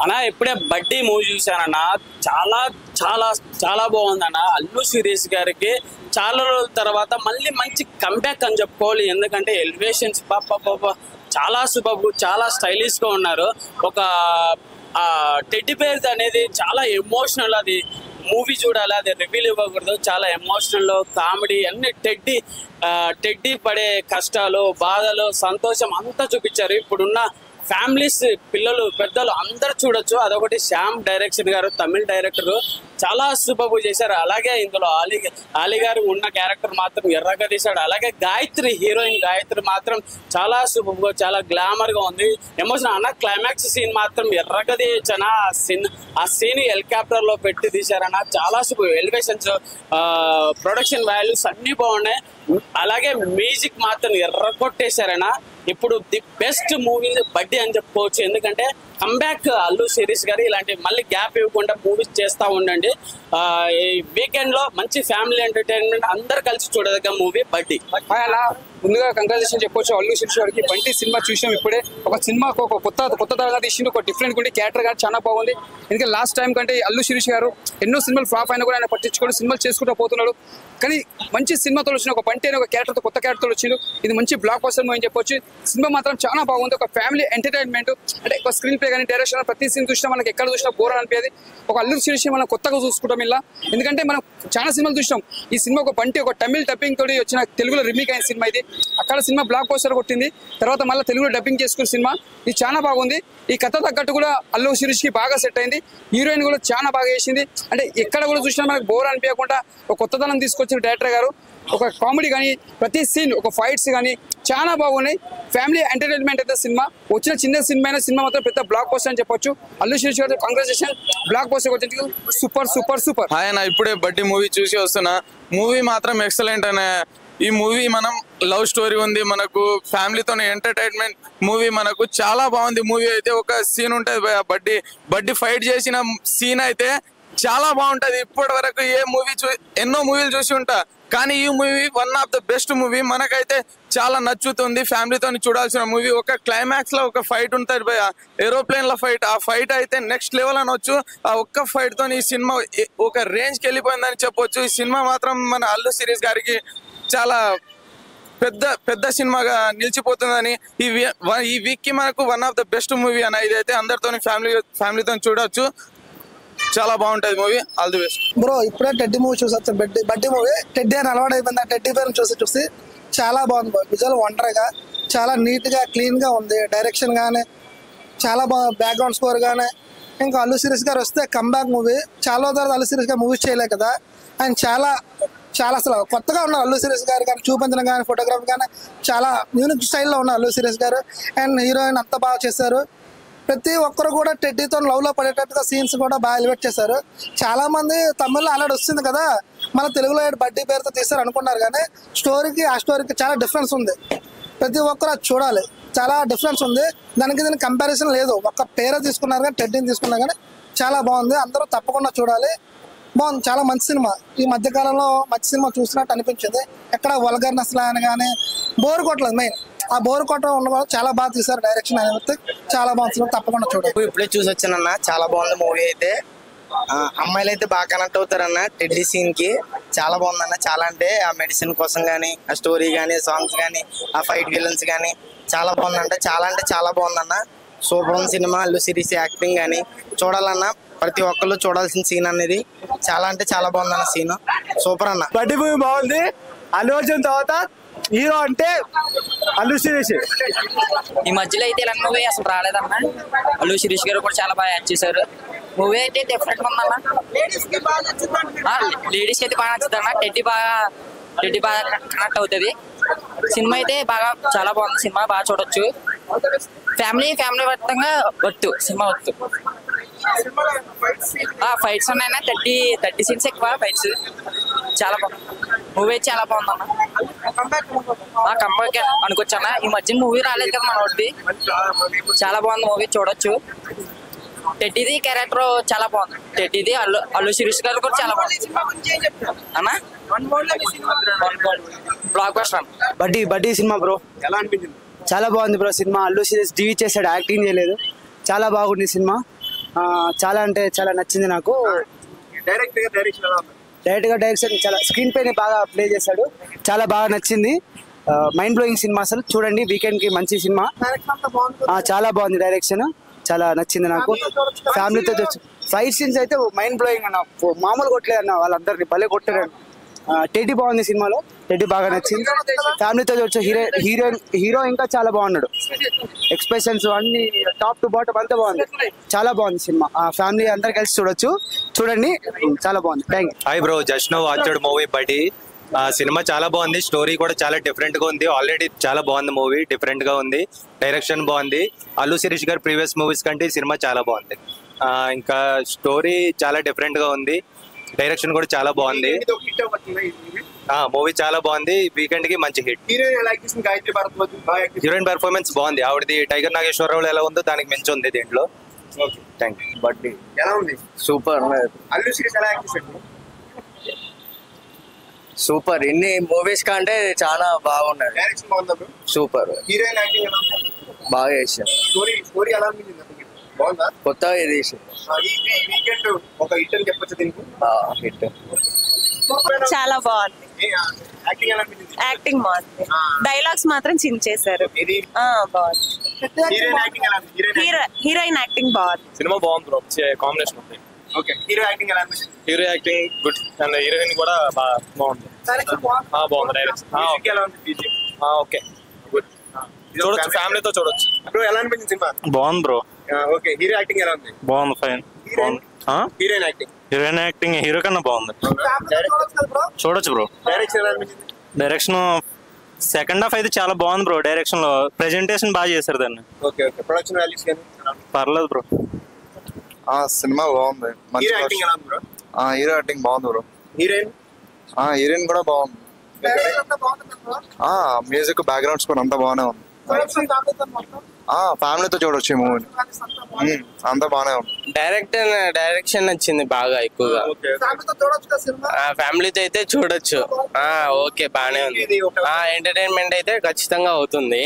అన్నా ఇప్పుడే బడ్డీ మూవీ చూశానన్నా. చాలా చాలా చాలా బాగుందన్న. అల్లు శిరీష్ గారికి చాలా రోజుల తర్వాత మళ్ళీ మంచి కంబ్యాక్ అని చెప్పుకోవాలి. ఎందుకంటే ఎలివేషన్స్ చాలా సూపర్, చాలా స్టైలిష్ గా ఉన్నారు. ఒక టెడ్డీ బేర్ అనేది చాలా ఎమోషనల్. అది మూవీ చూడాలి, అది రివ్యూలు ఇవ్వకూడదు. చాలా ఎమోషనల్, కామెడీ అన్ని టెడ్డీ పడే కష్టాలు, బాధలు, సంతోషం అంతా చూపించారు. ఇప్పుడున్న ఫ్యామిలీస్, పిల్లలు, పెద్దలు అందరు చూడొచ్చు. అదొకటి శ్యామ్ డైరెక్షన్ గారు, తమిళ డైరెక్టర్, చాలా సూపర్ చేశారు. అలాగే ఇందులో ఆలీ గారు ఉన్న క్యారెక్టర్ మాత్రం ఎర్రగా తీశాడు. అలాగే గాయత్రి, హీరోయిన్ గాయత్రి మాత్రం చాలా సూపర్గా, చాలా గ్లామర్ గా ఉంది. ఎమోషన్ అన్న క్లైమాక్స్ సీన్ మాత్రం ఎర్రగా తీయచ్చనా. ఆ సీన్ హెలికాప్టర్ లో పెట్టి తీశారన్న. చాలా సూపర్. ఎలివేషన్స్, ప్రొడక్షన్ వాల్యూస్ అన్ని బాగున్నాయి. అలాగే మ్యూజిక్ మాత్రం ఎర్ర కొట్టేశారన్న. ఇప్పుడు ది బెస్ట్ మూవీ బడ్డీ అని చెప్పుకోవచ్చు. ఎందుకంటే కంబ్యాక్ అల్లు శిరీష్ గారు ఇలాంటి మళ్ళీ గ్యాప్ ఇవ్వకుండా మూవీస్ చేస్తూ ఉండండి. ఈ వీకెండ్ లో మంచి ఫ్యామిలీ ఎంటర్టైన్మెంట్, అందరు కలిసి చూడదగ్గ మూవీ బడ్డీ. ముందుగా కంగ్రాచులేషన్ చెప్పొచ్చు అల్లు శిరీష్ గారికి. బంటి సినిమా చూసాం ఇప్పుడే. ఒక సినిమాకు ఒక కొత్త తరగా తీసిండు, ఒక డిఫరెంట్ ఉండి క్యారెక్టర్ గారు చాలా బాగుంది. ఎందుకంటే లాస్ట్ టైం కంటే అల్లు శిరీష్ గారు ఎన్నో సినిమాలు ఫ్లాప్ అయినా కూడా ఆయన పట్టించుకొని సినిమాలు చేసుకుంటూ పోతున్నాడు. కానీ మంచి సినిమాతో వచ్చిన ఒక బంటి అనే ఒక క్యారెక్టర్తో, కొత్త క్యారెక్టర్ వచ్చిండు. ఇది మంచి బ్లాక్ బస్టర్ అని చెప్పొచ్చు. సినిమా మాత్రం చాలా బాగుంది. ఒక ఫ్యామిలీ ఎంటర్టైన్మెంట్, అంటే ఒక స్క్రీన్ ప్లే కానీ డైరెక్షన్, ప్రతి సీన్ చూసినా మనకి ఎక్కడ చూసినా బోర్ అనిపించేది. ఒక అల్లు శిరీష్ మనం కొత్తగా చూసుకుంటాం ఇలా. ఎందుకంటే మనం చాలా సినిమాలు చూసినాం. ఈ సినిమా ఒక బంటి, ఒక తమిళ డబ్బింగ్ తోటి వచ్చిన తెలుగులో రిమేక్ అయిన సినిమా ఇది. అక్కడ సినిమా బ్లాక్ బస్టర్ కొట్టింది. తర్వాత మళ్ళీ తెలుగులో డబ్బింగ్ చేసుకున్న సినిమా ఇది చాలా బాగుంది. ఈ కథ తగ్గట్టు కూడా అల్లు శిరీష్ కి బాగా సెట్ అయింది. హీరోయిన్ కూడా చాలా బాగా చేసింది. అంటే ఎక్కడ కూడా చూసినా మనకు బోర్ అనిపించకుండా ఒక కొత్తదనం తీసుకొచ్చిన డైరెక్టర్ గారు. ఒక కామెడీ కానీ, ప్రతి సీన్, ఒక ఫైట్స్ కానీ చాలా బాగున్నాయి. ఫ్యామిలీ ఎంటర్టైన్మెంట్ అయితే సినిమా. వచ్చిన చిన్న సినిమా అయినా సినిమా మాత్రం పెద్ద బ్లాక్ బస్టర్ అని చెప్పొచ్చు. అల్లు శిరీష్ గారు కంగ్రాచులేషన్, బ్లాక్ బస్టర్ వచ్చింది. Super super super. ఆయన ఇప్పుడే బడ్డీ మూవీ చూసి వస్తున్నా. మూవీ మాత్రం ఎక్సలెంట్ అనే. ఈ మూవీ మనం లవ్ స్టోరీ ఉంది, మనకు ఫ్యామిలీతో ఎంటర్టైన్మెంట్ మూవీ, మనకు చాలా బాగుంది. మూవీ అయితే ఒక సీన్ ఉంటుంది, బడ్డీ ఫైట్ చేసిన సీన్ అయితే చాలా బాగుంటది. ఇప్పటి వరకు ఏ మూవీ ఎన్నో మూవీలు చూసి ఉంటా, కానీ ఈ movie one of the best movie. మనకైతే చాలా నచ్చుతుంది. ఫ్యామిలీతో చూడాల్సిన మూవీ. ఒక క్లైమాక్స్ లో ఒక ఫైట్ ఉంటుంది, ఏరోప్లేన్ లో ఫైట్. ఆ ఫైట్ అయితే నెక్స్ట్ లెవెల్ అనొచ్చు. ఆ ఒక్క ఫైట్ తో ఈ సినిమా ఒక రేంజ్ కి వెళ్ళిపోయిందని చెప్పొచ్చు. ఈ సినిమా మాత్రం మన అల్లు శిరీష్ గారికి చాలా పెద్ద సినిమాగా నిలిచిపోతుందని, ఈ వీక్ కి మనకు one of the best movie అన్న. ఇదైతే అందరితో ఫ్యామిలీతో చూడొచ్చు. చాలా బాగుంటది movie. All the best bro. ఇప్పుడే టెడ్డీ మూవీ చూసొచ్చు. బడ్డీ మూవీ. టెడ్డీ అని అలవాటు అయిపోయింది. ఆ టెడ్డీ పేరు చూసి చాలా బాగుంది బ్రో. విజువల్ వండర్గా, చాలా నీట్ గా క్లీన్ గా ఉంది. డైరెక్షన్ గానీ చాలా బాగుంది. బ్యాక్గ్రౌండ్ స్కోర్ గానీ. ఇంకా అల్లు శిరీష్ గారు వస్తే కంబ్యాక్ మూవీ. చాలా తర్వాత అల్లు శిరీష్ గారు మూవీస్ చేయలే కదా. ఆయన చాలా అసలు కొత్తగా ఉన్నారు అల్లు శిరీష్ గారు. కానీ చూపించడం కానీ, ఫోటోగ్రఫీ కానీ చాలా యూనిక్ స్టైల్లో ఉన్నారు అల్లు శిరీష్ గారు. అండ్ హీరోయిన్ అంతా బాగా చేశారు. ప్రతి ఒక్కరు కూడా టెడ్డీతో లవ్ లో పడేటట్టుగా సీన్స్ కూడా బాగా ఎలివేట్ చేశారు. చాలా మంది తమిళ్లో అలాంటి వస్తుంది కదా, మన తెలుగులో బడ్డీ పేరుతో తీస్తారు అనుకున్నారు. కానీ ఆ స్టోరీకి చాలా డిఫరెన్స్ ఉంది. ప్రతి ఒక్కరు అది చూడాలి. చాలా డిఫరెన్స్ ఉంది. దీనికి కంపారిజన్ లేదు. ఒక్క పేరే తీసుకున్నారు కానీ, టెడ్డీని తీసుకున్నారు కానీ చాలా బాగుంది. అందరూ తప్పకుండా చూడాలి. బాగుంది. చాలా మంచి సినిమా. ఈ మధ్యకాలంలో మంచి సినిమా చూసినట్టు అనిపించింది. ఎక్కడ వల్గర్నెస్ అని కానీ బోర్ కొట్టలేదు. మెయిన్ ఆ బోర్ కొట్ట ఉన్న చాలా బాగా తీశారు. డైరెక్షన్ అనేది చాలా బాగుంది. తప్పకుండా చూడాలి. ఇప్పుడే చూసి వచ్చానన్న. చాలా బాగుంది మూవీ అయితే. అమ్మాయిలు అయితే బాగా కనెక్ట్ అవుతారన్న టెడ్డీ సీన్ కి. చాలా బాగుందన్న. చాలా అంటే ఆ మెడిసిన్ కోసం కానీ, ఆ స్టోరీ కానీ, సాంగ్స్ కానీ, ఆ ఫైట్ విలన్స్ కానీ చాలా బాగుందంటే చాలా బాగుందన్న. సూపర్ ఉంది సినిమా. అల్లు శిరీష్ యాక్టింగ్ కానీ చూడాలన్నా ప్రతి ఒక్కళ్ళు చూడాల్సిన సీన్ అనేది. చాలా అంటే చాలా బాగుందన్న సీన్. సూపర్ అన్న. బడ్డీ మూవీ బాగుంది. అల్లు అర్జున్ తర్వాత హీరో అంటే అల్లు శిరీష్. ఈ మధ్యలో అయితే ఇలాంటి మూవీ అసలు రాలేదన్న. అల్లు శిరీష్ గారు కూడా చాలా బాగా యాక్ట్ చేశారు. మూవీ అయితే డిఫరెంట్ ఉందన్న. లేడీస్ కి అయితే బాగా నచ్చుతుంది అన్న. టెడ్డీ బాగా కనెక్ట్ అవుతుంది. సినిమా అయితే చాలా బాగుంది. సినిమా బాగా చూడొచ్చు. ఫ్యామిలీ మొత్తంగా వద్దు సినిమా వద్దు. ఫైట్స్ ఉన్నాయన్నా. 30 సీన్స్ ఎక్కువ ఫైట్స్. చాలా బాగుంది మూవీ. చాలా బాగుందన్న. కంబ్యాక్ అనుకోవచ్చన్న. ఈ మధ్య మూవీ రాలేదు కదా మన ఒకటి. చాలా బాగుంది మూవీ. చూడొచ్చు. టెడ్డీది క్యారెక్టర్ చాలా బాగుంది. టెడ్డీది అల్లు శిరీష్ గారు కూడా చాలా బాగుంది అన్న. బ్లాక్ బస్టర్ బడ్డీ సినిమా బ్రో. ఎలా అనిపించింది? చాలా బాగుంది బ్రో సినిమా. అల్లు శిరీష్ డివి చేశాడు, యాక్టింగ్ చేయలేదు. చాలా బాగుంది సినిమా. చాలా అంటే చాలా నచ్చింది నాకు. డైరెక్ట్ గా డైరెక్షన్ చాలా స్క్రీన్ పైన బాగా ప్లే చేశాడు, చాలా బాగా నచ్చింది. మైండ్ బ్లోయింగ్ సినిమా, అసలు చూడండి వీకెండ్ కి మంచి సినిమా. చాలా బాగుంది డైరెక్షన్, చాలా నచ్చింది నాకు. ఫ్యామిలీతో ఫైట్ సీన్స్ అయితే మైండ్ బ్లోయింగ్ అన్న, మామూలు కొట్టలేదు అన్న, వాళ్ళందరినీ భలే కొట్టారు. టెడ్డీ బాగుంది సినిమాలో, టెడ్డీ బాగా నచ్చింది. ఫ్యామిలీతో చూడొచ్చు. హీరో ఇంకా చాలా బాగున్నాడు, ఎక్స్ప్రెషన్స్ అన్ని టాప్ టు బాటమ్ అంతా బాగుంది, చాలా బాగుంది సినిమా. ఫ్యామిలీ అందరు కలిసి చూడొచ్చు, చూడండి, చాలా బాగుంది. Thank you. Hi bro, just now watched movie buddy. సినిమా చాలా బాగుంది, స్టోరీ కూడా చాలా డిఫరెంట్ గా ఉంది. ఆల్రెడీ చాలా బాగుంది మూవీ, డిఫరెంట్ గా ఉంది, డైరెక్షన్ బాగుంది. అల్లు శిరీష్ గారు ప్రీవియస్ మూవీస్ కంటే ఈ సినిమా చాలా బాగుంది. ఇంకా స్టోరీ చాలా డిఫరెంట్ గా ఉంది, డైరెక్షన్ కూడా చాలా బాగుంది. మూవీ చాలా బాగుంది, వీకెండ్ కి మంచి హిట్. హీరోయిన్ పెర్ఫార్మెన్స్ బాగుంది, ఆవిడది టైగర్ నాగేశ్వరరావు ఎలా ఉందో దానికి మించి ఉంది దీంట్లో. Thank you. బడ్డీ ఎలా ఉంది? సూపర్. అల్లు శిరీష్ ఎలా యాక్ట్ చేశాడు? సూపర్, ఇన్ని మూవీస్ కంటే చాలా బాగున్నాడు. డైరెక్షన్ బాగుందా బ్రో? సూపర్, హీరోయిన్ యాక్టింగ్ ఎలా ఉంది? బాగా చేశారు. స్టోరీ ఎలా అనిపించింది? బాగుందా? కొత్తగా చేశారు. ఈ వీకెండ్ ఒక హిట్ అని చెప్పొచ్చు దీనికి. హిట్. చాలా బాగుంది, యాక్టింగ్ ఎలా అనిపించింది? యాక్టింగ్ బాగుంది, డైలాగ్స్ మాత్రం చించేశారు. బాగుంది. హీరోయిన్ యాక్టింగ్ ఎలా ఉంది? హీరోయిన్ యాక్టింగ్ బాగుంది. సినిమా బాగుంది బ్రో, కాంబినేషన్ ఉంది. ఓకే, హీరో యాక్టింగ్ ఎలా అనిపించింది? Hero acting good, and heroine కూడా బాగుంది. బాగుంది డైరెక్షన్. ఎలా ఉంది? ఓకే, గుడ్, చూడొచ్చు, ఫ్యామిలీతో చూడొచ్చు. బ్రో ఎలా అనిపించింది సినిమా? బాగుంది బ్రో. ఓకే, హీరో యాక్టింగ్ ఎలా ఉంది? బాగుంది, fine. Heroine acting heroine acting hero కన్నా బాగుంది, చూడొచ్చు బ్రో. డైరెక్షన్ ఎలా అనిపించింది? డైరెక్షన్ సెకండ్ హాఫ్ అయితే చాలా బాగుంది బ్రో, డైరెక్షన్ లో ప్రెజెంటేషన్ బాగా చేశారు దాన్ని. ఓకే ఓకే, ప్రొడక్షన్ వాల్యూస్ కానీ పర్లేదు బ్రో. సినిమా బాగుంది. హీరో యాక్టింగ్ ఎలా ఉంది బ్రో? హీరో యాక్టింగ్ బాగుంది బ్రో. హీరోయిన్ హీరోయిన్ కూడా బాగుంది. మ్యూజిక్, బ్యాక్గ్రౌండ్ స్కోర్ అంతా బాగానే ఉంది. ఫ్యామిలీతో చూడొచ్చు ఈ మూవీని, అంతా బాగానే ఉంది. డైరెక్షన్ నచ్చింది బాగా ఎక్కువగా, ఫ్యామిలీతో అయితే చూడొచ్చు. ఓకే, బాగానే ఉంది. ఎంటర్టైన్మెంట్ అయితే ఖచ్చితంగా అవుతుంది.